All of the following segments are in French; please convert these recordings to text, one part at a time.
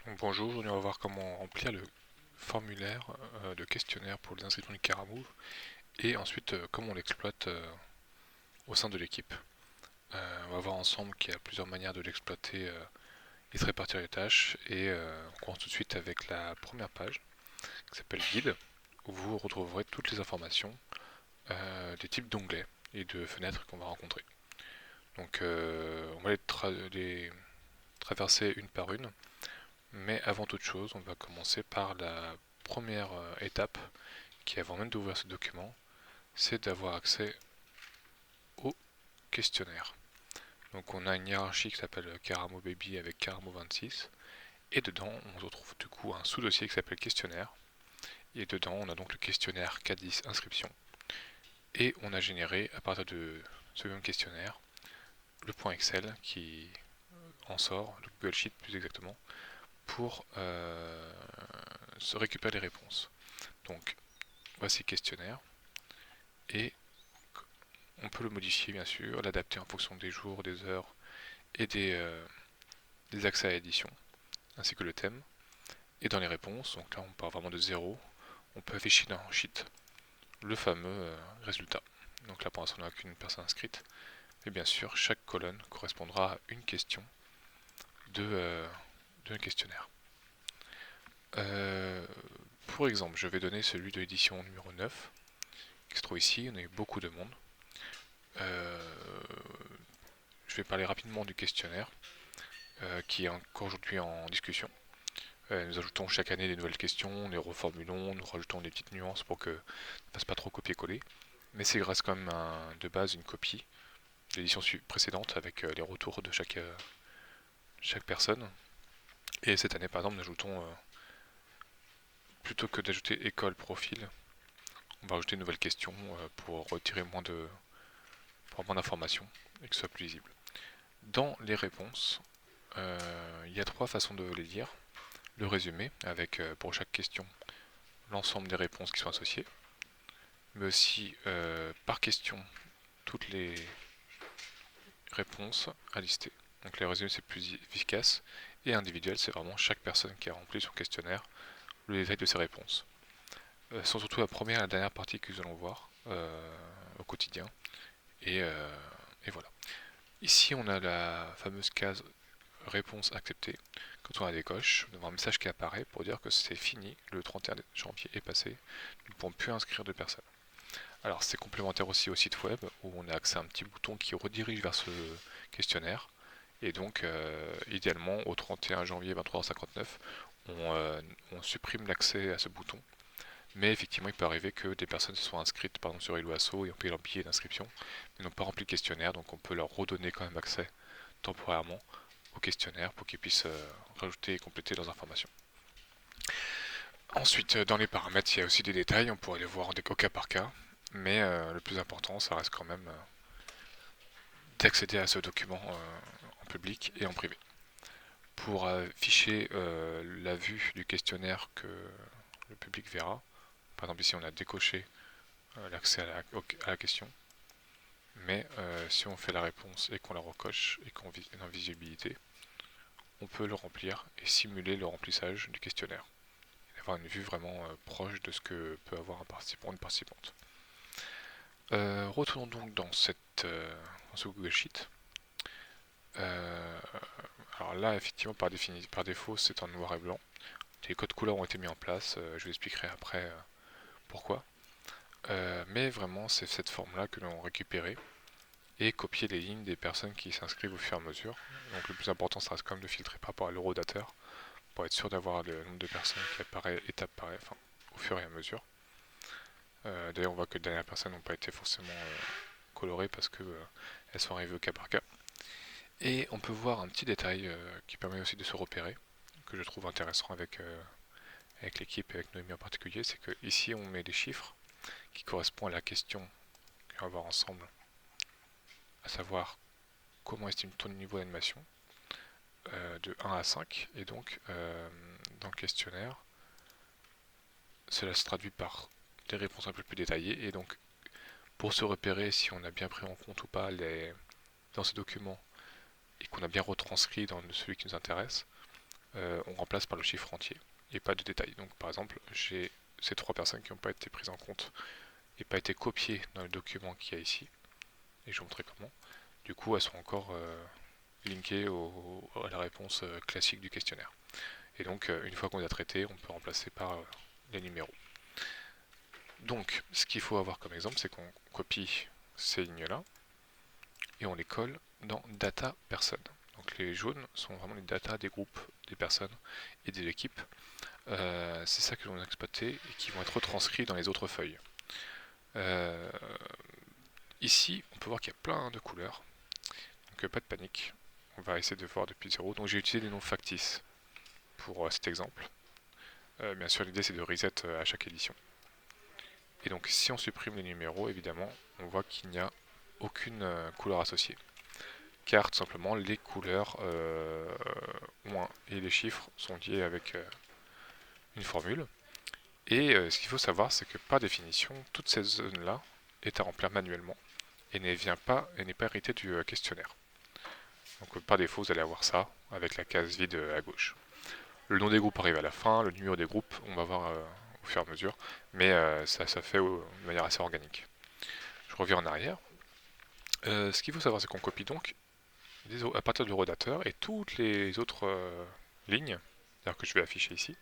Donc bonjour, aujourd'hui on va voir comment remplir le formulaire de questionnaire pour les inscriptions du Caramove et ensuite comment on l'exploite au sein de l'équipe. On va voir ensemble qu'il y a plusieurs manières de l'exploiter et de répartir les tâches et on commence tout de suite avec la première page qui s'appelle Guide où vous retrouverez toutes les informations des types d'onglets et de fenêtres qu'on va rencontrer. Donc on va les traverser une par une. Mais avant toute chose, on va commencer par la première étape qui, avant même d'ouvrir ce document, c'est d'avoir accès au questionnaire. Donc on a une hiérarchie qui s'appelle Caramo Baby avec Caramo 26 et dedans on retrouve du coup un sous-dossier qui s'appelle questionnaire et dedans on a donc le questionnaire K10 inscription et on a généré à partir de ce même questionnaire le point Excel qui en sort, le Google Sheet plus exactement, pour se récupérer les réponses. Donc voici le questionnaire et on peut le modifier bien sûr, l'adapter en fonction des jours, des heures et des accès à l'édition, ainsi que le thème. Et dans les réponses, donc là on part vraiment de zéro, on peut afficher dans Sheet le fameux résultat. Donc là pour l'instant on n'a qu'une personne inscrite, mais bien sûr chaque colonne correspondra à une question de questionnaire. Euh, pour exemple, je vais donner celui de l'édition numéro 9, qui se trouve ici, on a eu beaucoup de monde. Je vais parler rapidement du questionnaire, qui est encore aujourd'hui en discussion. Nous ajoutons chaque année des nouvelles questions, nous les reformulons, nous rajoutons des petites nuances pour que ça ne fasse pas trop copier-coller. Mais c'est reste quand même de base une copie de l'édition précédente avec les retours de chaque personne. Et cette année par exemple nous ajoutons, plutôt que d'ajouter école profil, on va ajouter une nouvelle question pour retirer pour avoir moins d'informations et que ce soit plus lisible. Dans les réponses, il y a trois façons de les lire. Le résumé avec pour chaque question l'ensemble des réponses qui sont associées, mais aussi par question toutes les réponses à lister. Donc les résumés c'est plus efficace et individuel c'est vraiment chaque personne qui a rempli son questionnaire, le détail de ses réponses. Sont surtout la première et la dernière partie que nous allons voir au quotidien et voilà. Ici on a la fameuse case réponse acceptée. Quand on a des coches, on a un message qui apparaît pour dire que c'est fini, le 31 janvier est passé, nous ne pourrons plus inscrire de personnes. Alors c'est complémentaire aussi au site web où on a accès à un petit bouton qui redirige vers ce questionnaire. Et donc idéalement au 31 janvier 23h59 on supprime l'accès à ce bouton. Mais effectivement il peut arriver que des personnes se soient inscrites par exemple sur Helloasso et ont payé leur billet d'inscription mais n'ont pas rempli le questionnaire, donc on peut leur redonner quand même accès temporairement au questionnaire pour qu'ils puissent rajouter et compléter leurs informations. Ensuite, dans les paramètres, il y a aussi des détails, on pourrait les voir au cas par cas, mais le plus important, ça reste quand même d'accéder à ce document en public et en privé. Pour afficher la vue du questionnaire que le public verra, par exemple ici on a décoché l'accès à la question, mais si on fait la réponse et qu'on la recoche et qu'on est en visibilité, on peut le remplir et simuler le remplissage du questionnaire. Et avoir une vue vraiment proche de ce que peut avoir un participant ou une participante. Retournons donc dans ce Google Sheet. Euh, alors là, effectivement, par défaut, c'est en noir et blanc. Les codes couleurs ont été mis en place, je vous expliquerai après pourquoi. Mais vraiment, c'est cette forme-là que l'on a récupérée et copier les lignes des personnes qui s'inscrivent au fur et à mesure. Donc le plus important, ça reste quand même de filtrer par rapport à l'eurodateur pour être sûr d'avoir le nombre de personnes qui apparaît étape par étape, enfin, au fur et à mesure. D'ailleurs, on voit que les dernières personnes n'ont pas été forcément colorées parce que elles sont arrivées au cas par cas. Et on peut voir un petit détail qui permet aussi de se repérer, que je trouve intéressant avec l'équipe et avec Noémie en particulier, c'est que ici on met des chiffres qui correspondent à la question qu'on va voir ensemble, à savoir comment estime ton niveau d'animation de 1 à 5, et donc dans le questionnaire, cela se traduit par des réponses un peu plus détaillées, et donc pour se repérer si on a bien pris en compte ou pas dans ce document et qu'on a bien retranscrit dans celui qui nous intéresse, on remplace par le chiffre entier et pas de détails. Donc par exemple, j'ai ces 3 personnes qui n'ont pas été prises en compte et pas été copiées dans le document qu'il y a ici, et je vais vous montrer comment. Du coup, elles sont encore linkées à la réponse classique du questionnaire. Et donc, une fois qu'on les a traitées, on peut remplacer par les numéros. Donc, ce qu'il faut avoir comme exemple, c'est qu'on copie ces lignes-là et on les colle dans Data Personne. Donc, les jaunes sont vraiment les data des groupes, des personnes et des équipes. C'est ça que l'on a exploité et qui vont être retranscrits dans les autres feuilles. Ici, on peut voir qu'il y a plein de couleurs. Donc, pas de panique. On va essayer de voir depuis 0. Donc, j'ai utilisé des noms factices pour cet exemple. Bien sûr, l'idée c'est de reset à chaque édition. Et donc si on supprime les numéros, évidemment, on voit qu'il n'y a aucune couleur associée. Car tout simplement, les couleurs moins et les chiffres sont liés avec une formule. Et ce qu'il faut savoir, c'est que par définition, toute cette zone-là est à remplir manuellement et n'est pas héritée du questionnaire. Donc par défaut, vous allez avoir ça avec la case vide à gauche. Le nom des groupes arrive à la fin, le numéro des groupes, on va voir au fur et à mesure, mais ça fait de manière assez organique. Je reviens en arrière. Ce qu'il faut savoir, c'est qu'on copie donc à partir du rotateur, et toutes les autres lignes, c'est-à-dire que je vais afficher ici,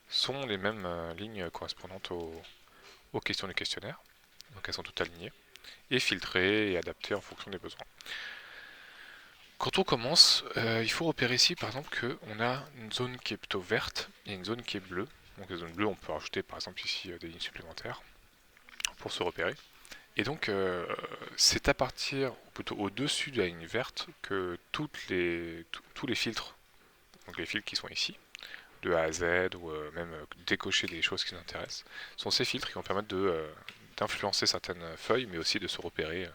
sont les mêmes lignes correspondantes aux questions du questionnaire. Donc elles sont toutes alignées, et filtrées et adaptées en fonction des besoins. Quand on commence, il faut repérer ici par exemple qu'on a une zone qui est plutôt verte et une zone qui est bleue. Donc les zones bleues, on peut rajouter par exemple ici des lignes supplémentaires pour se repérer. Et donc c'est à partir, ou plutôt au-dessus de la ligne verte, que tous les filtres, donc les filtres qui sont ici, de A à Z, ou même décocher des choses qui nous intéressent, sont ces filtres qui vont permettre d'influencer certaines feuilles, mais aussi de se repérer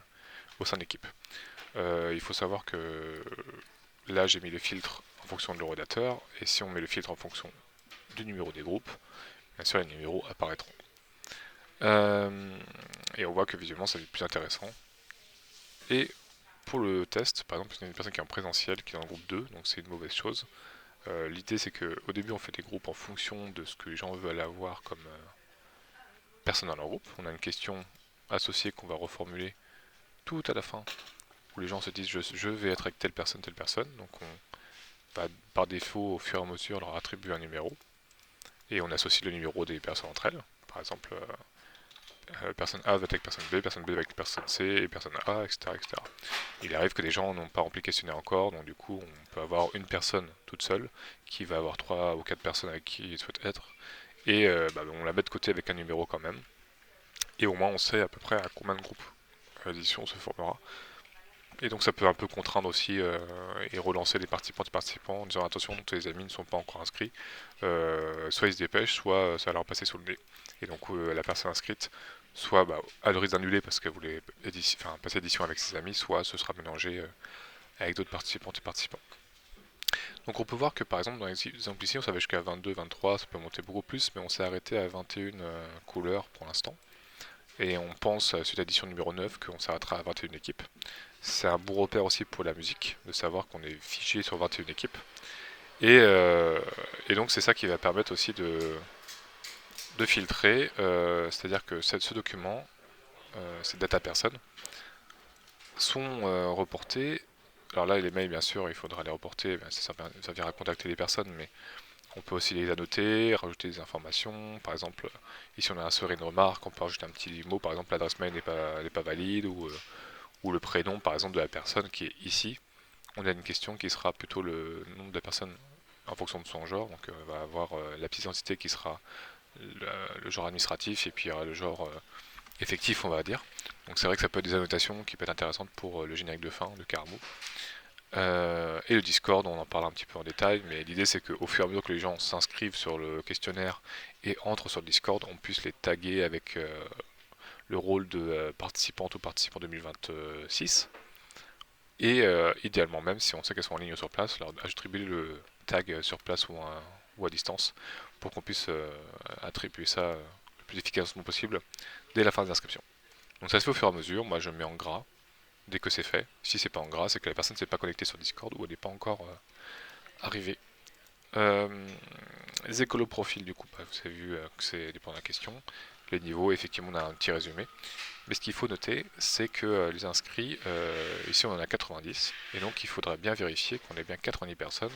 au sein de l'équipe. Il faut savoir que là j'ai mis le filtre en fonction de l'eurodateur, et si on met le filtre en fonction du numéro des groupes, bien sûr les numéros apparaîtront. Et on voit que visuellement c'est plus intéressant. Et pour le test, par exemple, il y a une personne qui est en présentiel, qui est dans le groupe 2, donc c'est une mauvaise chose. L'idée c'est qu'au début on fait des groupes en fonction de ce que les gens veulent avoir comme personne dans leur groupe. On a une question associée qu'on va reformuler tout à la fin, où les gens se disent je vais être avec telle personne, donc on va par défaut au fur et à mesure leur attribuer un numéro, et on associe le numéro des personnes entre elles, par exemple personne A va être avec personne B avec personne C, et personne A, etc., etc. Il arrive que des gens n'ont pas rempli le questionnaire encore, donc du coup on peut avoir une personne toute seule qui va avoir 3 ou 4 personnes avec qui il souhaite être, et on la met de côté avec un numéro quand même, et au moins on sait à peu près à combien de groupes l'édition se formera. Et donc ça peut un peu contraindre aussi et relancer les participants en disant attention, tes amis ne sont pas encore inscrits, soit ils se dépêchent, soit ça va leur passer sous le nez. Et donc la personne inscrite, soit elle risque d'annuler parce qu'elle voulait passer l'édition avec ses amis, soit ce sera mélangé avec d'autres participantes et participants. Donc on peut voir que par exemple dans l'exemple ici on savait jusqu'à 22, 23, ça peut monter beaucoup plus, mais on s'est arrêté à 21 couleurs pour l'instant. Et on pense, suite à l'édition numéro 9, qu'on s'arrêtera à 21 équipes. C'est un bon repère aussi pour la musique, de savoir qu'on est fiché sur 21 équipes. Et donc c'est ça qui va permettre aussi de filtrer, c'est-à-dire que ce document, ces data personnes, sont reportés. Alors là, les mails, bien sûr, il faudra les reporter, ça servira à contacter les personnes, mais on peut aussi les annoter, rajouter des informations. Par exemple, ici on a inséré une remarque, on peut rajouter un petit mot, par exemple l'adresse mail n'est pas valide, ou le prénom par exemple de la personne qui est ici. On a une question qui sera plutôt le nom de la personne en fonction de son genre, donc on va avoir la petite identité qui sera le genre administratif, et puis le genre effectif, on va dire. Donc c'est vrai que ça peut être des annotations qui peuvent être intéressantes pour le générique de fin de Caramo. Et le Discord, on en parle un petit peu en détail, mais l'idée c'est qu'au fur et à mesure que les gens s'inscrivent sur le questionnaire et entrent sur le Discord, on puisse les taguer avec le rôle de participante ou participant 2026. Et idéalement, même si on sait qu'elles sont en ligne ou sur place, leur attribuer le tag sur place ou à distance pour qu'on puisse attribuer ça le plus efficacement possible dès la phase d'inscription. Donc ça se fait au fur et à mesure, moi je mets en gras dès que c'est fait. Si c'est pas en gras, c'est que la personne ne s'est pas connectée sur Discord ou elle n'est pas encore arrivée Les écolo-profils, du coup, vous avez vu que c'est dépend de la question. Les niveaux, effectivement, on a un petit résumé. Mais ce qu'il faut noter, c'est que les inscrits, ici on en a 90, et donc il faudrait bien vérifier qu'on ait bien 90 personnes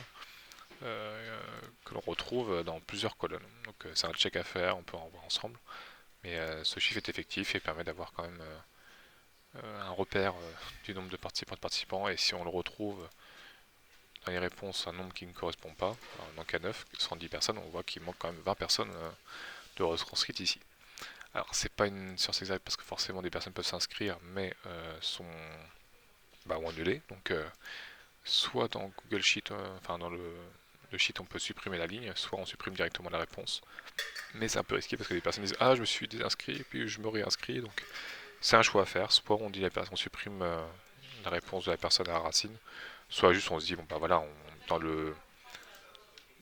que l'on retrouve dans plusieurs colonnes. Donc c'est un check à faire, on peut en voir ensemble, mais ce chiffre est effectif et permet d'avoir quand même un repère du nombre de participants, et si on le retrouve dans les réponses un nombre qui ne correspond pas, alors, donc à 9, 110 personnes, on voit qu'il manque quand même 20 personnes de retranscrites ici. Alors c'est pas une science exacte parce que forcément des personnes peuvent s'inscrire mais sont ou annulées. Donc soit dans Google Sheet, enfin dans le Sheet on peut supprimer la ligne, soit on supprime directement la réponse. Mais c'est un peu risqué parce que des personnes disent ah je me suis désinscrit et puis je me réinscris. Donc c'est un choix à faire. Soit on dit on supprime la réponse de la personne à la racine, soit juste on se dit bon bah voilà dans le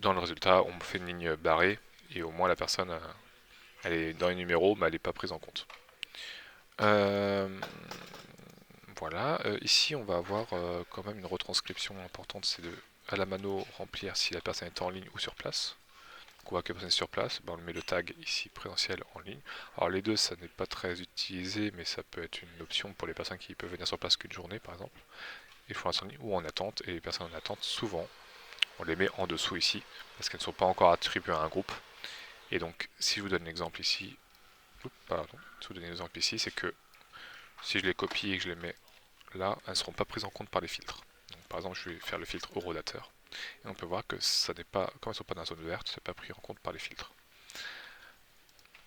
résultat on fait une ligne barrée et au moins la personne elle est dans les numéros mais elle n'est pas prise en compte. Voilà, ici on va avoir quand même une retranscription importante, c'est de à la mano remplir si la personne est en ligne ou sur place. Donc on voit que la personne est sur place, on met le tag ici présentiel en ligne. Alors les deux ça n'est pas très utilisé mais ça peut être une option pour les personnes qui peuvent venir sur place qu'une journée par exemple. Il faut un ligne ou en attente, et les personnes en attente souvent on les met en dessous ici parce qu'elles ne sont pas encore attribuées à un groupe. Et donc si je vous donne l'exemple ici, c'est que si je les copie et que je les mets là, elles ne seront pas prises en compte par les filtres. Donc, par exemple, je vais faire le filtre horodateur. Et on peut voir que ça n'est pas, comme elles ne sont pas dans la zone verte, c'est pas pris en compte par les filtres.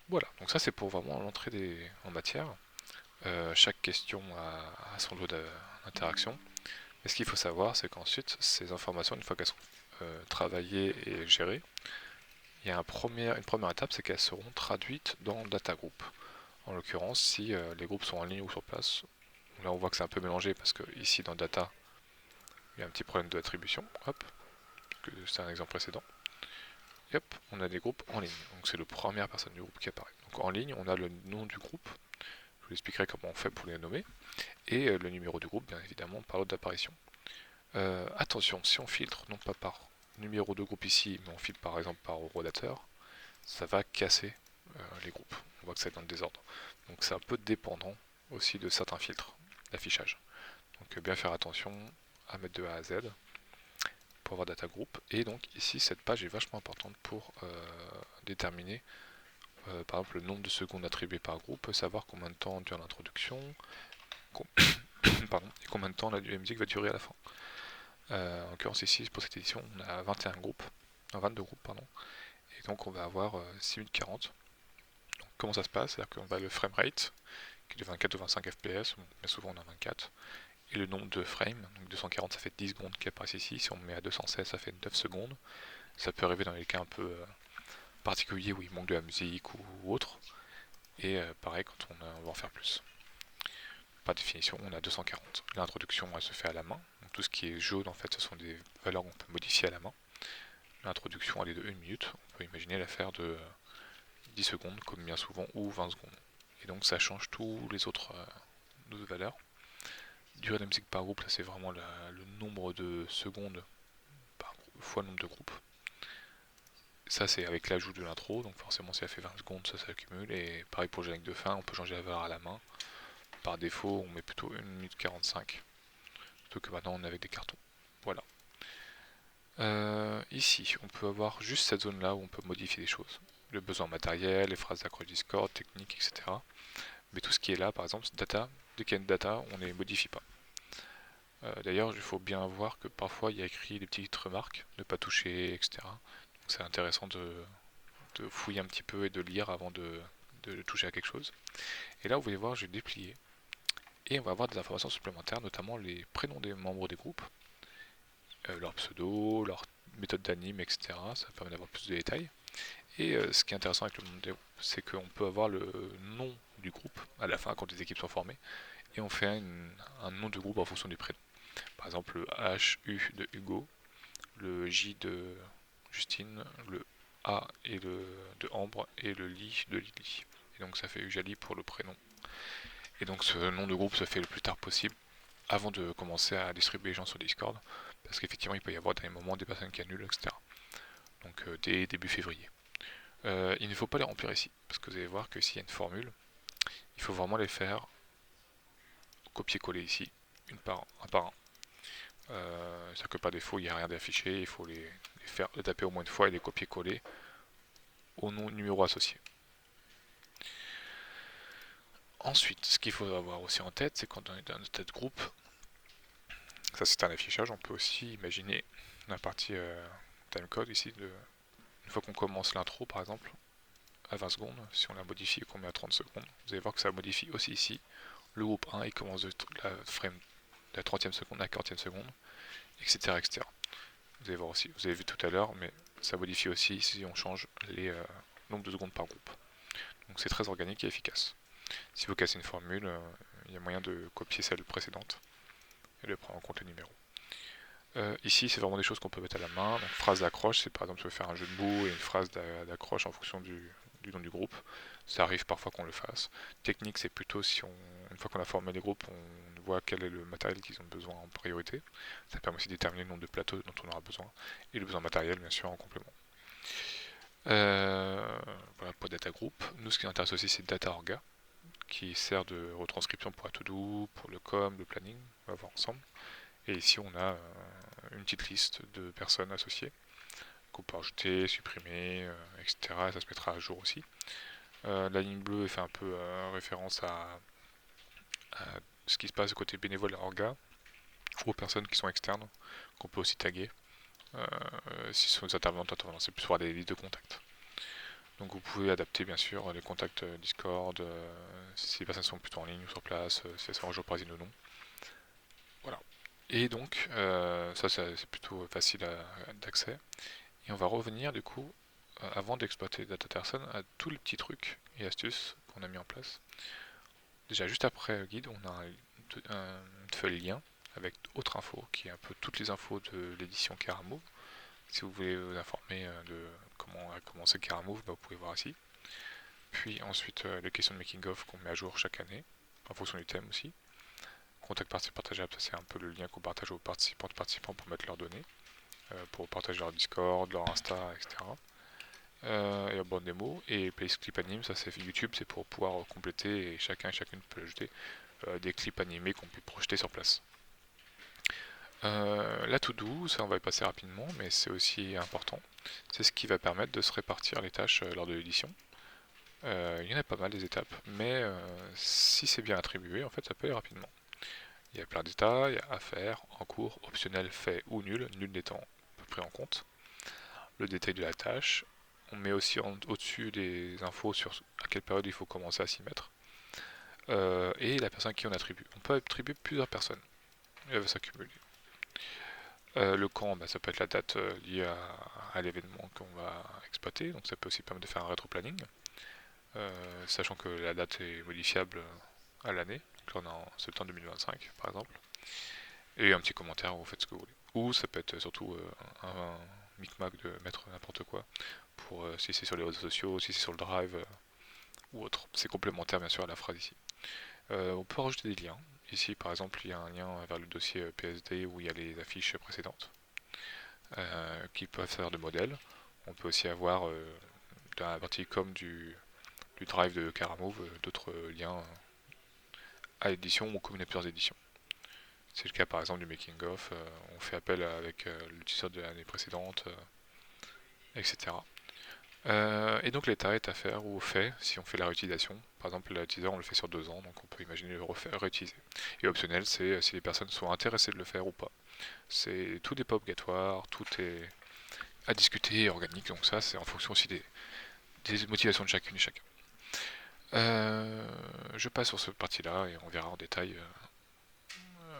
Voilà, donc ça c'est pour vraiment l'entrée en matière. Chaque question a son lot d'interaction. Mais ce qu'il faut savoir, c'est qu'ensuite, ces informations, une fois qu'elles sont travaillées et gérées, il y a une première étape, c'est qu'elles seront traduites dans Data Group. En l'occurrence, si les groupes sont en ligne ou sur place, là on voit que c'est un peu mélangé parce que ici dans Data, il y a un petit problème d'attribution. Hop, c'est un exemple précédent. Et hop, on a des groupes en ligne. Donc c'est la première personne du groupe qui apparaît. Donc en ligne, on a le nom du groupe. Je vous expliquerai comment on fait pour les nommer. Et le numéro du groupe, bien évidemment, par l'ordre d'apparition. Attention, si on filtre non pas par numéro de groupe ici, mais on filtre par exemple par horodateur, ça va casser les groupes. On voit que c'est dans le désordre. Donc c'est un peu dépendant aussi de certains filtres d'affichage. Donc bien faire attention à mettre de A à Z pour avoir data group. Et donc ici cette page est vachement importante pour déterminer par exemple le nombre de secondes attribuées par groupe, savoir combien de temps dure l'introduction, et combien de temps la musique va durer à la fin. En l'occurrence ici pour cette édition on a 21 groupes, 22 groupes pardon, et donc on va avoir 6 minutes 40. Donc comment ça se passe? C'est-à-dire qu'on va le framerate qui est de 24 ou 25 fps, mais souvent on a 24, et le nombre de frames, donc 240 ça fait 10 secondes qui apparaissent ici, si on met à 216 ça fait 9 secondes. Ça peut arriver dans les cas un peu particuliers où il manque de la musique ou autre, et pareil quand on va en faire plus. Par définition on a 240. L'introduction elle se fait à la main, donc tout ce qui est jaune en fait ce sont des valeurs qu'on peut modifier à la main. L'introduction elle est de 1 minute, on peut imaginer la faire de 10 secondes comme bien souvent, ou 20 secondes. Et donc ça change tous les autres valeurs. Durée de la musique par groupe, là c'est vraiment le nombre de secondes fois le nombre de groupes. Ça c'est avec l'ajout de l'intro, donc forcément si elle fait 20 secondes ça s'accumule, et pareil pour le générique de fin, on peut changer la valeur à la main. Par défaut on met plutôt 1 minute 45, plutôt que maintenant on est avec des cartons. Voilà. Ici on peut avoir juste cette zone là où on peut modifier des choses. Le besoin matériel, les phrases d'accroche Discord, technique, etc. Mais tout ce qui est là, par exemple, data, dès qu'il y a une data, on ne les modifie pas. D'ailleurs, il faut bien voir que parfois il y a écrit des petites remarques, ne pas toucher, etc. Donc c'est intéressant de fouiller un petit peu et de lire avant de toucher à quelque chose. Et là, vous pouvez voir, j'ai déplié. Et on va avoir des informations supplémentaires, notamment les prénoms des membres des groupes, leur pseudo, leur méthode d'anime, etc. Ça permet d'avoir plus de détails. Et ce qui est intéressant avec le monde des groupes, c'est qu'on peut avoir le nom du groupe à la fin quand les équipes sont formées, et on fait un nom de groupe en fonction du prénom. Par exemple le HU de Hugo, le J de Justine, le A et de Ambre, et le Li de Lily. Et donc ça fait Ujali pour le prénom. Et donc ce nom de groupe se fait le plus tard possible, avant de commencer à distribuer les gens sur Discord, parce qu'effectivement il peut y avoir dans les moments des personnes qui annulent, etc. donc dès début février. Il ne faut pas les remplir ici, parce que vous allez voir que s'il y a une formule, il faut vraiment les faire copier-coller ici, un par un. C'est-à-dire que par défaut, il n'y a rien d'affiché, il faut les taper au moins une fois et les copier-coller au nom numéro associé. Ensuite, ce qu'il faut avoir aussi en tête, c'est quand on est dans un état de groupe, ça c'est un affichage, on peut aussi imaginer la partie timecode ici, une fois qu'on commence l'intro par exemple, à 20 secondes, si on la modifie et qu'on met à 30 secondes, vous allez voir que ça modifie aussi ici. Le groupe 1, il commence de la 30e seconde à la 40e seconde, etc., etc. Vous allez voir aussi, vous avez vu tout à l'heure, mais ça modifie aussi si on change les nombres de secondes par groupe. Donc c'est très organique et efficace. Si vous cassez une formule, il y a moyen de copier celle précédente et de prendre en compte les numéros. Ici, c'est vraiment des choses qu'on peut mettre à la main. Donc, phrase d'accroche, c'est par exemple si on veut faire un jeu de mots et une phrase d'accroche en fonction du nom du groupe. Ça arrive parfois qu'on le fasse. Technique, c'est plutôt si une fois qu'on a formé les groupes, on voit quel est le matériel qu'ils ont besoin en priorité. Ça permet aussi de déterminer le nombre de plateaux dont on aura besoin et le besoin matériel, bien sûr, en complément. Voilà pour Data Group. Nous, ce qui nous intéresse aussi, c'est Data Orga, qui sert de retranscription pour To-Do, pour le com, le planning. On va voir ensemble. Et ici, on a une petite liste de personnes associées qu'on peut ajouter, supprimer, etc. Et ça se mettra à jour aussi. La ligne bleue fait un peu référence à ce qui se passe côté bénévole orga ou aux personnes qui sont externes, qu'on peut aussi taguer. Si ce sont des intervenants, c'est plus pour des listes de contacts. Donc vous pouvez adapter bien sûr les contacts Discord, si les personnes sont plutôt en ligne ou sur place, si elles sont en jour parisienne ou non. Voilà. Et donc ça c'est plutôt facile d'accès. Et on va revenir du coup, avant d'exploiter DataPerson, à tous les petits trucs et astuces qu'on a mis en place. Déjà juste après le guide, on a une feuille lien avec autre info, qui est un peu toutes les infos de l'édition Caramove. Si vous voulez vous informer de comment a commencé Caramove, vous pouvez voir ici. Puis ensuite les questions de making-of qu'on met à jour chaque année, en fonction du thème aussi. Contact partageable, ça c'est un peu le lien qu'on partage aux participants pour mettre leurs données, pour partager leur Discord, leur Insta, etc. Et en bande démo. Et Place Clip Anime, ça c'est YouTube, c'est pour pouvoir compléter et chacun et chacune peut ajouter des clips animés qu'on peut projeter sur place. La to-do, ça on va y passer rapidement, mais c'est aussi important. C'est ce qui va permettre de se répartir les tâches lors de l'édition. Il y en a pas mal des étapes, mais si c'est bien attribué, en fait ça peut aller rapidement. Il y a plein d'états, il y a à faire, en cours, optionnel, fait ou nul n'étant pas pris en compte. Le détail de la tâche. On met aussi au-dessus des infos sur à quelle période il faut commencer à s'y mettre. Et la personne qui on attribue. On peut attribuer plusieurs personnes. Et elle va s'accumuler. Le quand, ça peut être la date liée à l'événement qu'on va exploiter. Donc ça peut aussi permettre de faire un rétro-planning. Sachant que la date est modifiable à l'année. Donc là on est en septembre 2025 par exemple. Et un petit commentaire où vous faites ce que vous voulez. Ou ça peut être surtout un micmac de mettre n'importe quoi. Pour si c'est sur les réseaux sociaux, si c'est sur le drive ou autre. C'est complémentaire bien sûr à la phrase ici. On peut rajouter des liens. Ici par exemple il y a un lien vers le dossier PSD où il y a les affiches précédentes qui peuvent servir de modèle. On peut aussi avoir dans la partie com du drive de Caramove d'autres liens à l'édition ou combiner plusieurs éditions. C'est le cas par exemple du making of, on fait appel avec l'utilisateur de l'année précédente, etc. Et donc l'état est à faire ou fait si on fait la réutilisation. Par exemple l'utilisateur on le fait sur 2 ans, donc on peut imaginer le réutiliser. Et optionnel c'est si les personnes sont intéressées de le faire ou pas. Tout n'est pas obligatoire, tout est à discuter et organique, donc ça c'est en fonction aussi des motivations de chacune et chacun. Je passe sur cette partie-là et on verra en détail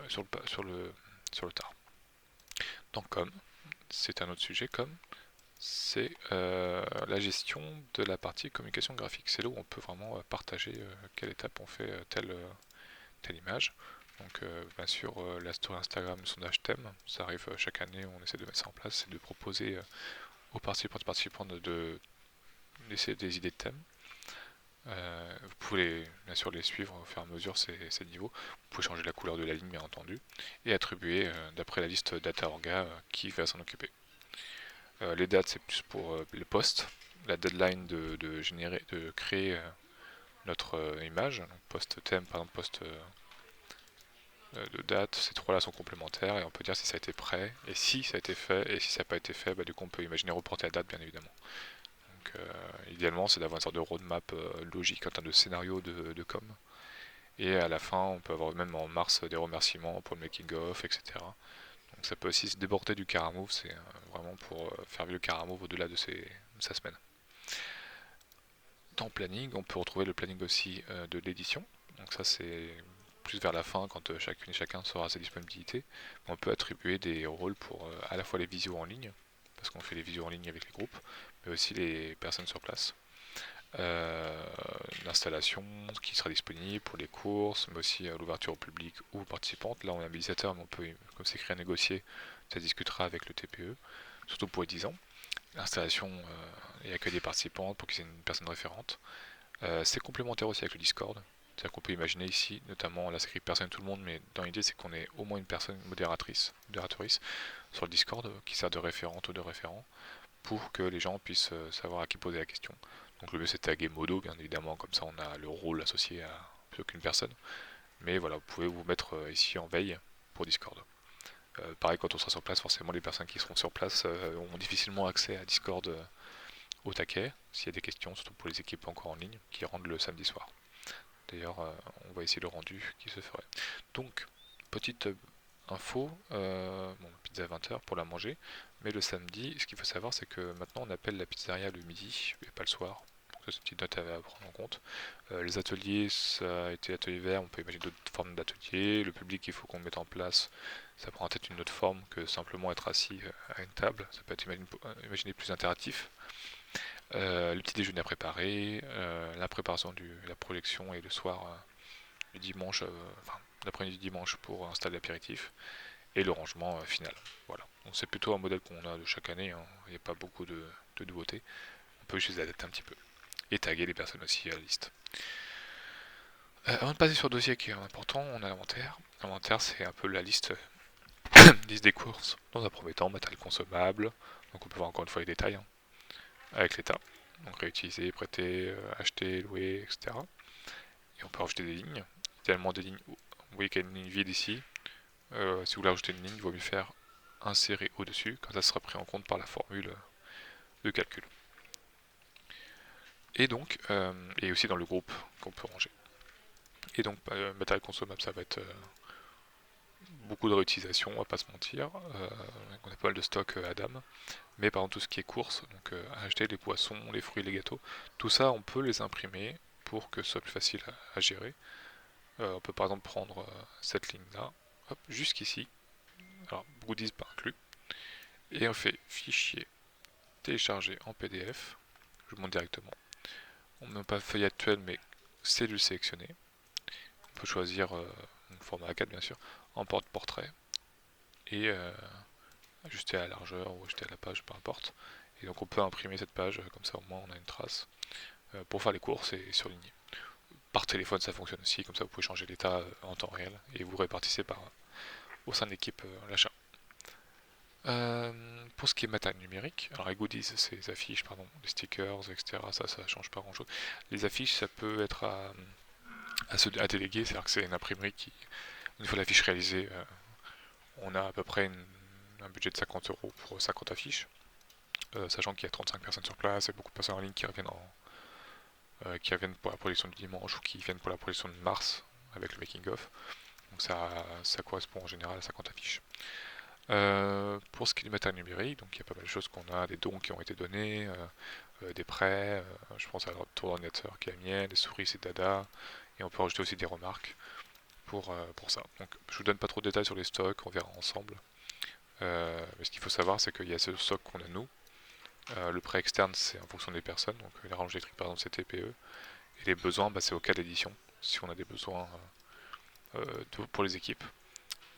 sur le tard. Donc comme, c'est un autre sujet comme, c'est la gestion de la partie communication graphique. C'est là où on peut vraiment partager quelle étape on fait telle image. Donc bien sûr la story Instagram, le sondage thème, ça arrive chaque année, on essaie de mettre ça en place, c'est de proposer aux participants de laisser des idées de thèmes. Vous pouvez bien sûr les suivre au fur et à mesure ces niveaux. Vous pouvez changer la couleur de la ligne bien entendu et attribuer d'après la liste data orga qui va s'en occuper. Les dates, c'est plus pour les posts. La deadline de créer notre image, donc post thème par exemple, post de date, ces trois là sont complémentaires et on peut dire si ça a été prêt et si ça a été fait, et si ça n'a pas été fait, du coup on peut imaginer reporter la date bien évidemment. Donc idéalement c'est d'avoir une sorte de roadmap logique en termes de scénario de com. Et à la fin on peut avoir même en mars des remerciements pour le making of, etc. Donc ça peut aussi se déborder du Caramove, c'est vraiment pour faire vivre le Caramove au-delà de sa semaine. Dans planning, on peut retrouver le planning aussi de l'édition. Donc ça c'est plus vers la fin quand chacune et chacun saura sa disponibilité. On peut attribuer des rôles pour à la fois les visios en ligne, parce qu'on fait les visios en ligne avec les groupes, mais aussi les personnes sur place. L'installation qui sera disponible pour les courses, mais aussi l'ouverture au public ou aux participantes. Là on est habilitateur, mais on peut, comme c'est écrit à négocier, ça discutera avec le TPE, surtout pour les 10 ans. L'installation et accueil des participantes pour qu'ils aient une personne référente. C'est complémentaire aussi avec le Discord. C'est-à-dire qu'on peut imaginer ici, notamment, là c'est écrit personne tout le monde, mais dans l'idée c'est qu'on ait au moins une personne modératrice sur le Discord qui sert de référente ou de référent pour que les gens puissent savoir à qui poser la question. Donc le mieux c'est de taguer modo, bien évidemment, comme ça on a le rôle associé à plus qu'une personne. Mais voilà, vous pouvez vous mettre ici en veille pour Discord. Pareil, quand on sera sur place, forcément les personnes qui seront sur place auront difficilement accès à Discord au taquet, s'il y a des questions, surtout pour les équipes encore en ligne, qui rendent le samedi soir. D'ailleurs, on va essayer le rendu qui se ferait. Donc, petite info, pizza à 20h pour la manger, mais le samedi, ce qu'il faut savoir, c'est que maintenant on appelle la pizzeria le midi, et pas le soir. Donc c'est une petite note à prendre en compte. Les ateliers, ça a été atelier vert, on peut imaginer d'autres formes d'ateliers. Le public qu'il faut qu'on mette en place, ça prend peut-être une autre forme que simplement être assis à une table. Ça peut être imaginé plus interactif. Le petit déjeuner à préparer, la préparation de la projection et le soir du dimanche, l'après-midi du dimanche pour installer l'apéritif et le rangement final. Voilà. Donc c'est plutôt un modèle qu'on a de chaque année, hein. Il n'y a pas beaucoup de nouveautés. On peut juste les adapter un petit peu. Et taguer les personnes aussi à la liste. Avant de passer sur le dossier qui est important, on a l'inventaire. L'inventaire c'est un peu la liste, liste des courses. Dans un premier temps, matériel consommable. Donc on peut voir encore une fois les détails, hein, avec l'état. Donc réutiliser, prêter, acheter, louer, etc. Et on peut rajouter des lignes. Idéalement des lignes. Vous voyez qu'il y a une ligne vide ici. Si vous voulez rajouter une ligne, il vaut mieux faire insérer au-dessus, quand ça sera pris en compte par la formule de calcul. Et donc, et aussi dans le groupe qu'on peut ranger. Et donc, matériel consommable, ça va être beaucoup de réutilisation, on va pas se mentir. On a pas mal de stock à dame. Mais par exemple, tout ce qui est course, donc acheter les poissons, les fruits, les gâteaux, tout ça, on peut les imprimer pour que ce soit plus facile à gérer. On peut par exemple prendre cette ligne-là, jusqu'ici. Alors, goodies pas inclus. Et on fait fichier, télécharger en PDF. Je vous montre directement. On n'a pas feuille actuelle, mais cellule sélectionnée. On peut choisir un format A4 bien sûr, en porte-portrait. Et ajuster à la largeur ou ajuster à la page, peu importe. Et donc on peut imprimer cette page, comme ça au moins on a une trace pour faire les courses et surligner. Par téléphone ça fonctionne aussi, comme ça vous pouvez changer l'état en temps réel et vous répartissez au sein de l'équipe l'achat. Pour ce qui est matériel numérique, alors les goodies, c'est les affiches, pardon, les stickers, etc. Ça change pas grand chose. Les affiches, ça peut être à déléguer, c'est-à-dire que c'est une imprimerie qui, une fois l'affiche réalisée, on a à peu près un budget de 50 € pour 50 affiches, sachant qu'il y a 35 personnes sur place et beaucoup de personnes en ligne qui reviennent pour la projection du dimanche ou qui viennent pour la projection de mars avec le making of. Donc ça correspond en général à 50 affiches. Pour ce qui est du matériel numérique, donc il y a pas mal de choses qu'on a, des dons qui ont été donnés, des prêts, je pense à la tour d'ordinateur qui est la mienne, des souris c'est Dada, et on peut rajouter aussi des remarques pour ça. Donc je vous donne pas trop de détails sur les stocks, on verra ensemble. Mais ce qu'il faut savoir c'est qu'il y a ce stock qu'on a nous. Le prêt externe c'est en fonction des personnes, donc les rallonges électriques par exemple c'est TPE, et les besoins c'est au cas d'édition, si on a des besoins pour les équipes.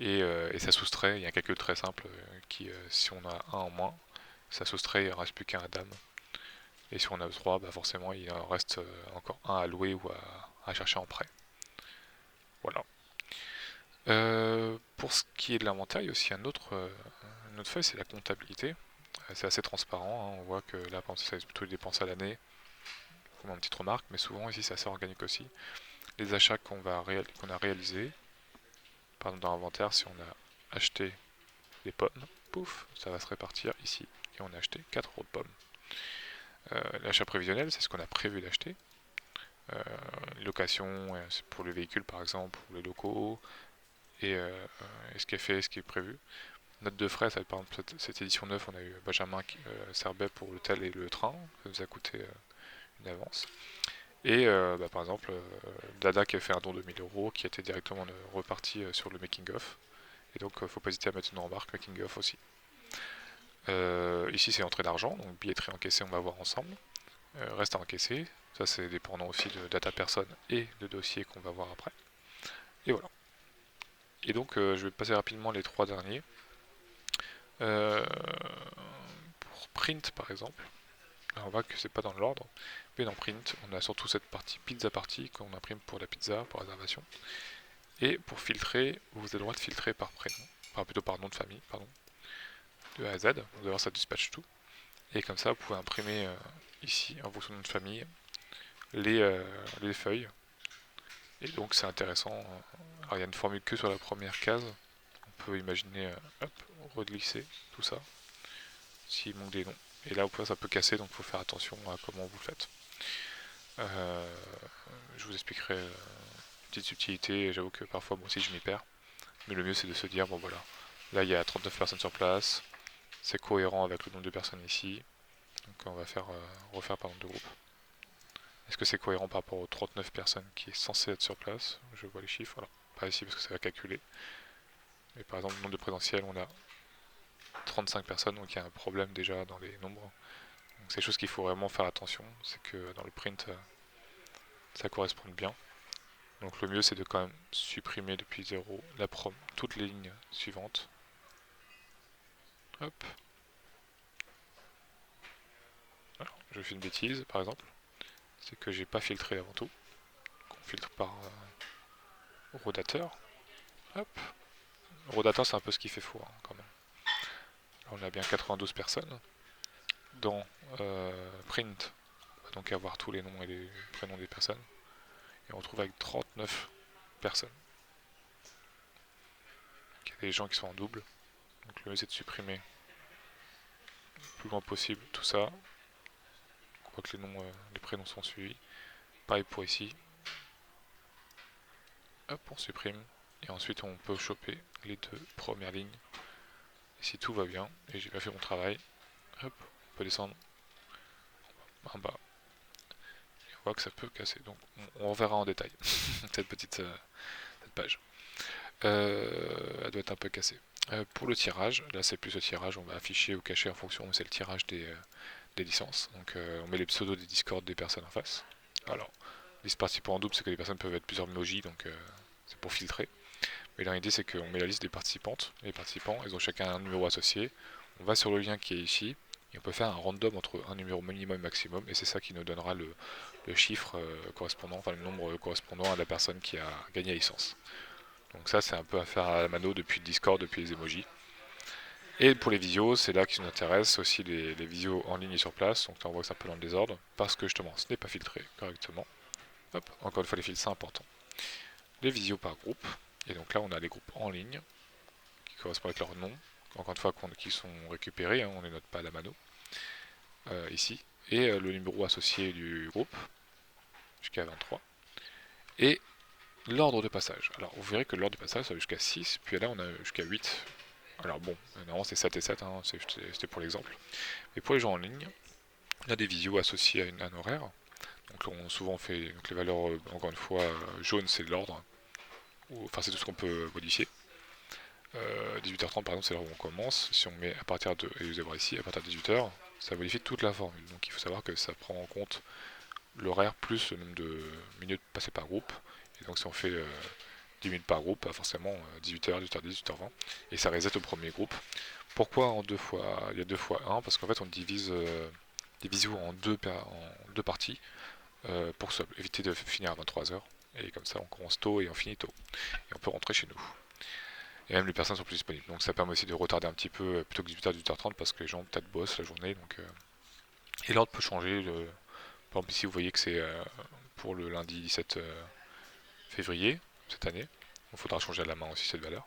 Et ça soustrait, il y a un calcul très simple qui, si on a un en moins, ça soustrait, il ne reste plus qu'un à dame. Et si on a 3, forcément il en reste encore un à louer ou à chercher en prêt. Voilà. Pour ce qui est de l'inventaire, il y a aussi une autre feuille, c'est la comptabilité. c'est assez transparent, hein. On voit que là, par exemple, ça va plutôt les dépenses à l'année, comme une petite remarque, mais souvent ici c'est assez organique aussi. Les achats qu'on a réalisés, par exemple dans l'inventaire, si on a acheté des pommes, pouf, ça va se répartir ici, et on a acheté 4 euros de pommes. L'achat prévisionnel, c'est ce qu'on a prévu d'acheter. Location, c'est pour le véhicule par exemple, pour les locaux, et ce qui est fait, ce qui est prévu. Note de frais, ça, par exemple, cette édition 9, on a eu Benjamin Serbet pour l'hôtel et le train, ça nous a coûté une avance. Et par exemple, Dada qui a fait un don de 1000 euros qui a été directement reparti sur le making-of. Et donc, faut pas hésiter à mettre une remarque making-of aussi. Ici, c'est entrée d'argent, donc billetterie encaissée, on va voir ensemble. Reste à encaisser, ça c'est dépendant aussi de data personne et de dossier qu'on va voir après. Et voilà. Et donc, je vais passer rapidement les 3 derniers. Pour print, par exemple, on voit que c'est pas dans l'ordre, mais dans print, on a surtout cette partie pizza party qu'on imprime pour la pizza, pour réservation. Et pour filtrer, vous avez le droit de filtrer par prénom, enfin plutôt par nom de famille, pardon, de A à Z. Vous allez voir, ça dispatche tout. Et comme ça, vous pouvez imprimer ici, en fonction de nom de famille, les feuilles. Et donc c'est intéressant. Alors il y a une formule que sur la première case. On peut imaginer, hop, reglisser tout ça, s'il manque des noms. Et là, ça peut casser, donc il faut faire attention à comment vous le faites. Je vous expliquerai une petite subtilité, j'avoue que parfois moi aussi je m'y perds. Mais le mieux c'est de se dire, bon voilà, là il y a 39 personnes sur place, c'est cohérent avec le nombre de personnes ici, donc on va refaire par nombre de groupes. Est-ce que c'est cohérent par rapport aux 39 personnes qui est censé être sur place? Je vois les chiffres, voilà. Pas ici parce que ça va calculer. Mais par exemple, le nombre de présentiels, on a 35 personnes, donc il y a un problème déjà dans les nombres. Donc c'est des choses qu'il faut vraiment faire attention, c'est que dans le print, ça corresponde bien. Donc le mieux c'est de quand même supprimer depuis 0 toutes les lignes suivantes. Hop. Alors, je fais une bêtise par exemple, c'est que j'ai pas filtré avant tout. On filtre par rodateur. Hop. Rodateur c'est un peu ce qui fait faux hein, quand même. Là, on a bien 92 personnes. Dans print, on va donc avoir tous les noms et les prénoms des personnes. Et on retrouve avec 39 personnes. Il y a des gens qui sont en double. Donc le mieux c'est de supprimer le plus loin possible tout ça. On voit que les prénoms sont suivis. Pareil pour ici. Hop, on supprime. Et ensuite on peut choper les 2 premières lignes. Et si tout va bien, et j'ai pas fait mon travail, hop, on peut descendre en bas. Et on voit que ça peut casser. Donc on verra en détail cette petite cette page. Elle doit être un peu cassée. Pour le tirage, là c'est plus le tirage, on va afficher ou cacher en fonction, c'est le tirage des licences. Donc on met les pseudos des Discord des personnes en face. Alors, liste participants en double, c'est que les personnes peuvent être plusieurs emojis, donc c'est pour filtrer. Mais l'idée c'est qu'on met la liste des participantes. Les participants, ils ont chacun un numéro associé. On va sur le lien qui est ici, et on peut faire un random entre un numéro minimum et maximum, et c'est ça qui nous donnera le chiffre correspondant, enfin le nombre correspondant à la personne qui a gagné la licence. Donc ça c'est un peu à faire à la mano depuis le Discord, depuis les emojis. Et pour les visios, c'est là qui nous intéresse aussi les visios en ligne et sur place. Donc là on voit que c'est un peu dans le désordre, parce que justement ce n'est pas filtré correctement. Hop, encore une fois les fils c'est important. Les visios par groupe, et donc là on a les groupes en ligne, qui correspondent avec leur nom, encore une fois qui sont récupérés, hein, on ne les note pas à la mano, ici. Et le numéro associé du groupe, jusqu'à 23. Et l'ordre de passage. Alors vous verrez que l'ordre de passage ça va jusqu'à 6, puis là on a jusqu'à 8. Alors bon, normalement c'est 7 et 7, hein, c'était pour l'exemple. Mais pour les gens en ligne, on a des visios associés à un horaire. Donc là, souvent on fait donc les valeurs, encore une fois, jaune c'est l'ordre, enfin c'est tout ce qu'on peut modifier. 18h30 par exemple c'est l'heure où on commence. Si on met à partir de, et vous allez voir ici, à partir de 18h, ça modifie toute la formule. Donc il faut savoir que ça prend en compte l'horaire plus le nombre de minutes passées par groupe. Et donc si on fait 10 minutes par groupe, forcément 18h, 18h10, 18h20, et ça reset au premier groupe. Pourquoi en deux fois, il y a 2 fois 1? Parce qu'en fait on divise des visios en deux parties pour éviter de finir à 23h. Et comme ça on commence tôt et on finit tôt. Et on peut rentrer chez nous. et même les personnes sont plus disponibles. Donc ça permet aussi de retarder un petit peu plutôt que 18h, 18h30 parce que les gens peut-être bossent la journée. Et l'ordre peut changer. Par exemple ici vous voyez que c'est pour le lundi 17 février cette année. Il faudra changer à la main aussi cette valeur.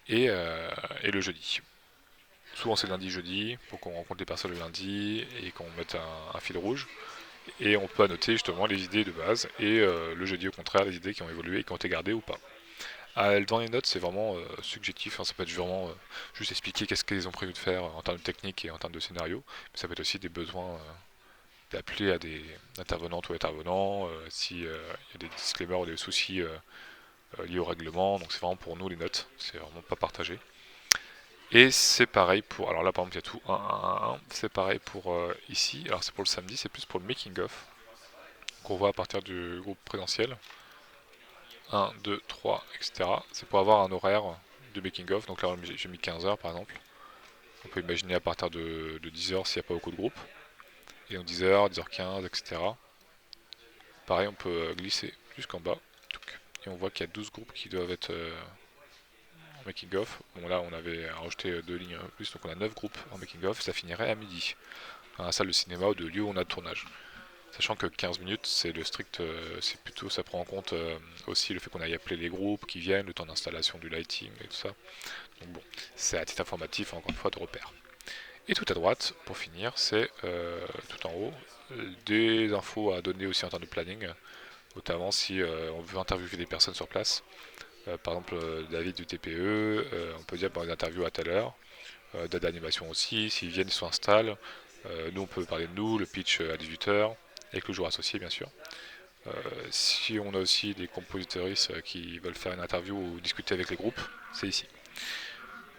Et le jeudi. Souvent c'est lundi, jeudi, pour qu'on rencontre les personnes le lundi et qu'on mette un fil rouge. Et on peut annoter justement les idées de base et le jeudi au contraire les idées qui ont évolué et qui ont été gardées ou pas. Dans les notes c'est vraiment subjectif, hein, ça peut être vraiment juste expliquer qu'est-ce qu'ils ont prévu de faire en termes de technique et en termes de scénario, mais ça peut être aussi des besoins d'appeler à des intervenantes ou intervenants s'il y a des disclaimers ou des soucis liés au règlement, donc c'est vraiment pour nous les notes, c'est vraiment pas partagé. Et c'est pareil pour, alors là par exemple il y a tout 1, 1, 1, 1, c'est pareil pour ici, alors c'est pour le samedi, c'est plus pour le making of, qu'on voit à partir du groupe présentiel, 1, 2, 3, etc. C'est pour avoir un horaire de making of, donc là j'ai mis 15 heures par exemple, on peut imaginer à partir de 10 heures s'il n'y a pas beaucoup de groupes, et donc 10 heures, 10h15, etc. Pareil on peut glisser jusqu'en bas, et on voit qu'il y a 12 groupes qui doivent être en making of. Bon là on avait rajouté 2 lignes en plus, donc on a 9 groupes en making of, ça finirait à midi, dans la salle de cinéma ou de lieu où on a de tournage. Sachant que 15 minutes, c'est le strict, c'est plutôt, ça prend en compte aussi le fait qu'on aille appeler les groupes qui viennent, le temps d'installation du lighting et tout ça. Donc bon, c'est à titre informatif, encore une fois, de repère. Et tout à droite, pour finir, c'est tout en haut, des infos à donner aussi en termes de planning, notamment si on veut interviewer des personnes sur place. Par exemple, David du TPE, on peut dire une interview à telle heure, date d'animation aussi, s'ils viennent, ils s'installent. Nous, on peut parler de nous, le pitch à 18h, avec le jour associé, bien sûr. Si on a aussi des compositeuristes qui veulent faire une interview ou discuter avec les groupes, c'est ici.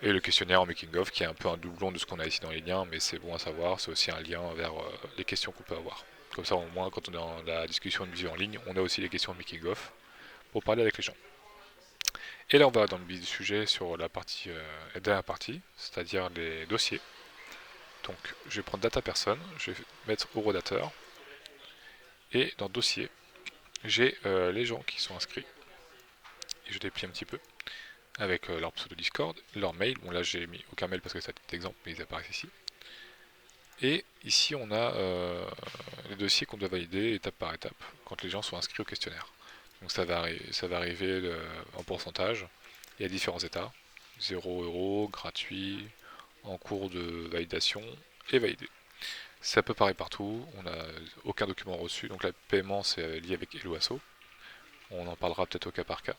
Et le questionnaire en making-of, qui est un peu un doublon de ce qu'on a ici dans les liens, mais c'est bon à savoir, c'est aussi un lien vers les questions qu'on peut avoir. Comme ça, au moins, quand on est dans la discussion de visio en ligne, on a aussi les questions de making-of pour parler avec les gens. Et là, on va dans le vif du sujet sur la partie, dernière partie, c'est-à-dire les dossiers. Donc, je vais prendre data personne, je vais mettre horodateur, et dans dossier, j'ai les gens qui sont inscrits, et je déplie un petit peu, avec leur pseudo Discord, leur mail, bon là j'ai mis aucun mail parce que c'est un petit exemple, mais ils apparaissent ici. Et ici on a les dossiers qu'on doit valider étape par étape, quand les gens sont inscrits au questionnaire. Donc ça va arriver en pourcentage, et à différents états, 0 €, gratuit, en cours de validation, et validé. Ça peut pareil partout, on n'a aucun document reçu, donc le paiement c'est lié avec Eloasso, on en parlera peut-être au cas par cas.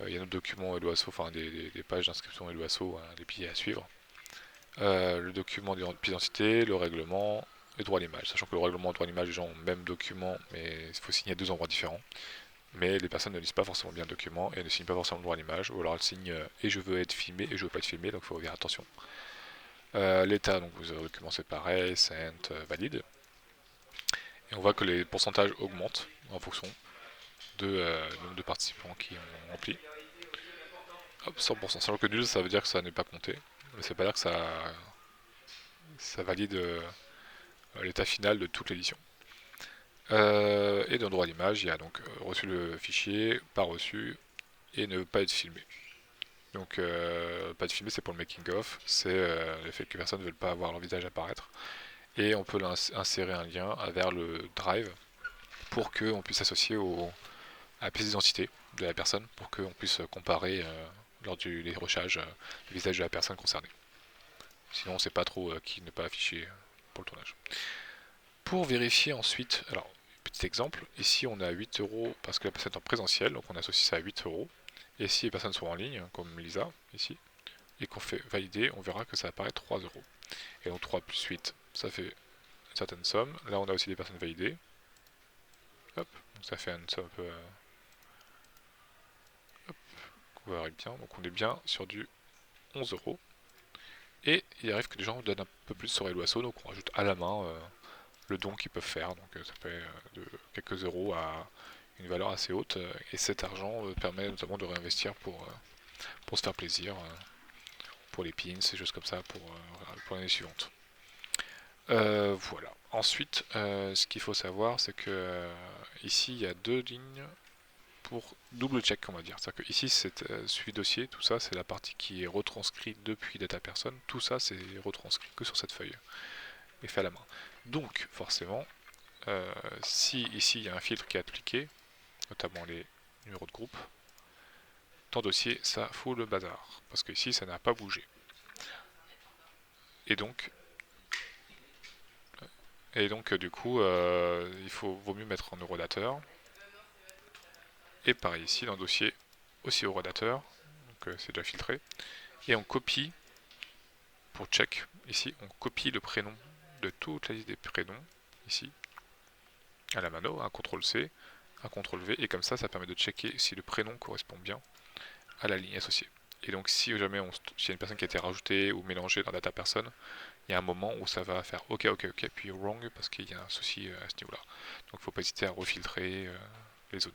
Il y a d'autres documents Eloasso, enfin des pages d'inscription Eloasso, hein, des billets à suivre. Le document d'identité, le règlement et droit à l'image. Sachant que le règlement et droit à l'image, les gens ont le même document, mais il faut signer à deux endroits différents. Mais les personnes ne lisent pas forcément bien le document et ne signent pas forcément le droit à l'image, ou alors elles signent et je veux être filmé et je veux pas être filmé, donc il faut faire attention. L'état, donc vous avez le document c'est pareil, sent, valide. Et on voit que les pourcentages augmentent en fonction du nombre de participants qui ont rempli. Hop, 100%. Sachant que nul, ça veut dire que ça n'est pas compté. Mais c'est pas dire que ça valide l'état final de toute l'édition. Et dans le droit à l'image, il y a donc reçu le fichier, pas reçu, et ne pas être filmé. Donc pas être filmé, c'est pour le making of, c'est le fait que personne ne veut pas avoir leur visage apparaître. Et on peut insérer un lien vers le drive pour qu'on puisse associer à la pièce d'identité de la personne, pour qu'on puisse comparer lors du dérochage le visage de la personne concernée. Sinon on ne sait pas trop qui ne pas afficher pour le tournage. Pour vérifier ensuite, alors petit exemple, ici on est à 8 € parce que la personne est en présentiel, donc on associe ça à 8 €. Et si les personnes sont en ligne, comme Lisa ici, et qu'on fait valider, on verra que ça apparaît 3 €. Et donc 3 plus 8, ça fait une certaine somme. Là on a aussi des personnes validées. Hop, donc ça fait une somme un peu... hop, vous verrez bien, donc on est bien sur du 11 €. Et il arrive que les gens donnent un peu plus sur Eloasso, donc on rajoute à la main le don qu'ils peuvent faire. Donc ça peut de quelques euros à une valeur assez haute. Et cet argent permet notamment de réinvestir pour se faire plaisir, pour les pins, ces choses comme ça pour l'année suivante. Voilà. Ensuite, ce qu'il faut savoir, c'est que ici il y a deux lignes pour double check, on va dire. C'est-à-dire que ici, c'est suivi dossier, tout ça, c'est la partie qui est retranscrite depuis data person. Tout ça, c'est retranscrit que sur cette feuille et fait à la main. Donc, forcément, si ici il y a un filtre qui est appliqué, notamment les numéros de groupe, ton dossier, ça fout le bazar, parce que ici, ça n'a pas bougé. Et donc du coup, vaut mieux mettre en eurodateur. Et pareil ici, dans le dossier, aussi eurodateur, donc c'est déjà filtré. Et on copie, pour check, ici, on copie le prénom de toute la liste des prénoms, ici, à la mano, un CTRL-C, un CTRL-V, et comme ça, ça permet de checker si le prénom correspond bien à la ligne associée. Et donc si jamais s'il y a une personne qui a été rajoutée ou mélangée dans data person, il y a un moment où ça va faire OK, puis wrong parce qu'il y a un souci à ce niveau-là. Donc il ne faut pas hésiter à refiltrer les zones.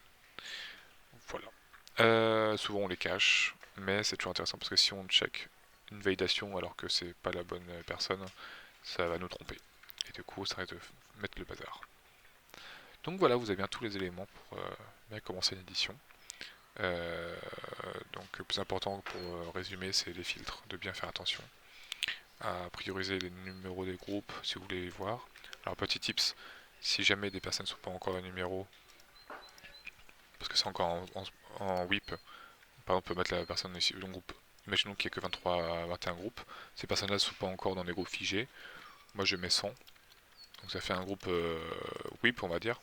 Voilà. Souvent on les cache, mais c'est toujours intéressant parce que si on check une validation alors que c'est pas la bonne personne, ça va nous tromper. Et du coup, ça risque de mettre le bazar. Donc voilà, vous avez bien tous les éléments pour bien commencer une édition. Donc le plus important pour résumer, c'est les filtres, de bien faire attention à prioriser les numéros des groupes si vous voulez les voir. Alors petit tips, si jamais des personnes ne sont pas encore dans le numéro, parce que c'est encore en WIP, par exemple on peut mettre la personne ici dans le groupe, imaginons qu'il n'y ait que 23 à 21 groupes, ces personnes-là ne sont pas encore dans des groupes figés, moi je mets 100, donc ça fait un groupe WIP on va dire,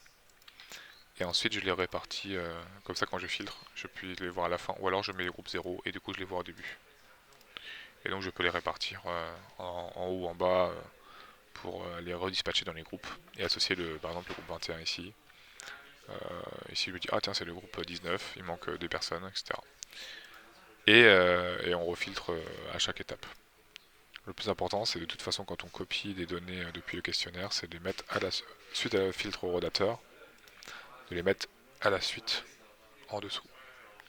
et ensuite je les répartis, comme ça quand je filtre, je puis les voir à la fin, ou alors je mets les groupes 0 et du coup je les vois au début. Et donc je peux les répartir en haut, en bas, pour les redispatcher dans les groupes, et associer par exemple le groupe 21 ici. Ici je me dis, ah tiens c'est le groupe 19, il manque des personnes, etc. Et on refiltre à chaque étape. Le plus important, c'est de toute façon quand on copie des données depuis le questionnaire, c'est de les mettre à la suite à le filtre au rodateur, de les mettre à la suite en dessous.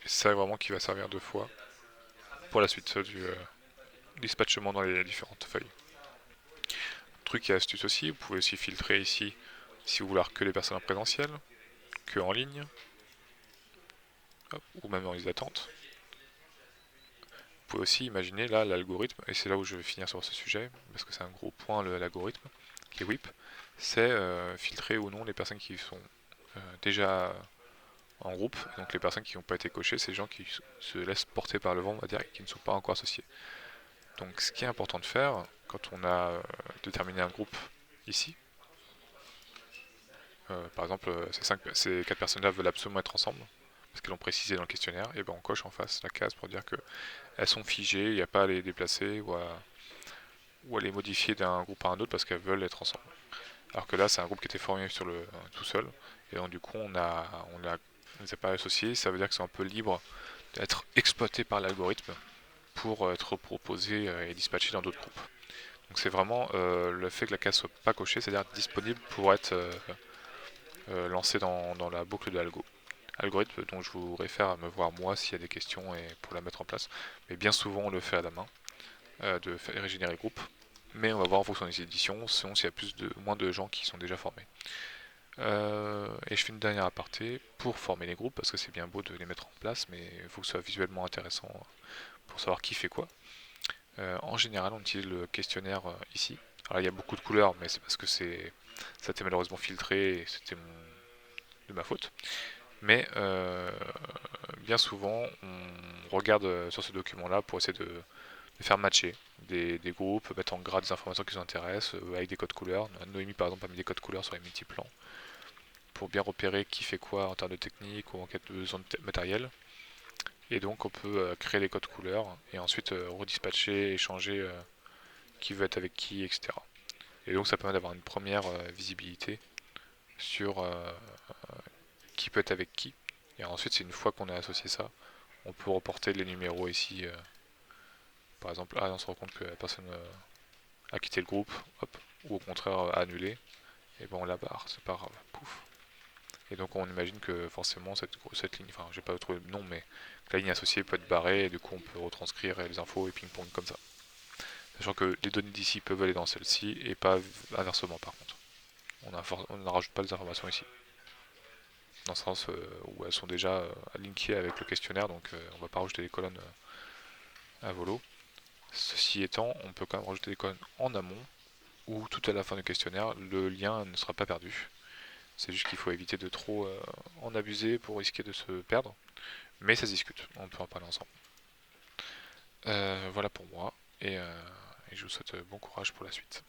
Et c'est ça vraiment qui va servir deux fois pour la suite du dispatchement dans les différentes feuilles. Truc et astuce aussi, vous pouvez aussi filtrer ici si vous voulez que les personnes en présentiel, que en ligne, hop, ou même en liste d'attente. Vous pouvez aussi imaginer là l'algorithme, et c'est là où je vais finir sur ce sujet, parce que c'est un gros point l'algorithme, qui est WIP, c'est filtrer ou non les personnes qui sont déjà en groupe, donc les personnes qui n'ont pas été cochées, c'est les gens qui se laissent porter par le vent, on va dire, et qui ne sont pas encore associés. Donc ce qui est important de faire, quand on a déterminé un groupe ici, par exemple ces 4 personnes-là veulent absolument être ensemble, parce qu'elles l'ont précisé dans le questionnaire, et ben on coche en face la case pour dire qu'elles sont figées, il n'y a pas à les déplacer ou à les modifier d'un groupe à un autre parce qu'elles veulent être ensemble. Alors que là c'est un groupe qui était formé sur tout seul, et donc du coup on les a pas associés, ça veut dire que c'est un peu libre d'être exploité par l'algorithme pour être proposé et dispatché dans d'autres groupes. Donc c'est vraiment le fait que la case soit pas cochée, c'est-à-dire disponible pour être lancé dans la boucle de l'algo. Algorithme dont je vous réfère à me voir moi s'il y a des questions et pour la mettre en place. Mais bien souvent on le fait à la main, de régénérer le groupe. Mais on va voir en fonction des éditions, selon s'il y a moins de gens qui sont déjà formés. Et je fais une dernière aparté pour former les groupes, parce que c'est bien beau de les mettre en place, mais il faut que ce soit visuellement intéressant pour savoir qui fait quoi. En général, on utilise le questionnaire ici. Alors il y a beaucoup de couleurs, mais c'est parce que ça a été malheureusement filtré et c'était de ma faute. Mais bien souvent, on regarde sur ce document-là pour essayer de faire matcher des groupes, mettre en gras des informations qui nous intéressent avec des codes couleurs. Noémie, par exemple, a mis des codes couleurs sur les multiplans pour bien repérer qui fait quoi en termes de technique ou en cas de besoin de matériel. Et donc, on peut créer les codes couleurs et ensuite redispatcher, échanger qui veut être avec qui, etc. Et donc, ça permet d'avoir une première visibilité sur qui peut être avec qui. Et ensuite, c'est une fois qu'on a associé ça, on peut reporter les numéros ici. Par exemple, on se rend compte que la personne a quitté le groupe, hop, ou au contraire a annulé, et ben on la barre, c'est pas grave, pouf. Et donc on imagine que forcément cette ligne, enfin j'ai pas trouvé le nom, mais la ligne associée peut être barrée, et du coup on peut retranscrire les infos et ping-pong comme ça. Sachant que les données d'ici peuvent aller dans celle-ci, et pas inversement par contre. On ne rajoute pas les informations ici. dans le sens où elles sont déjà linkées avec le questionnaire, donc on va pas rajouter des colonnes à volo. Ceci étant, on peut quand même rajouter des colonnes en amont, où tout à la fin du questionnaire, le lien ne sera pas perdu. C'est juste qu'il faut éviter de trop en abuser pour risquer de se perdre, mais ça se discute, on peut en parler ensemble. Voilà pour moi, et je vous souhaite bon courage pour la suite.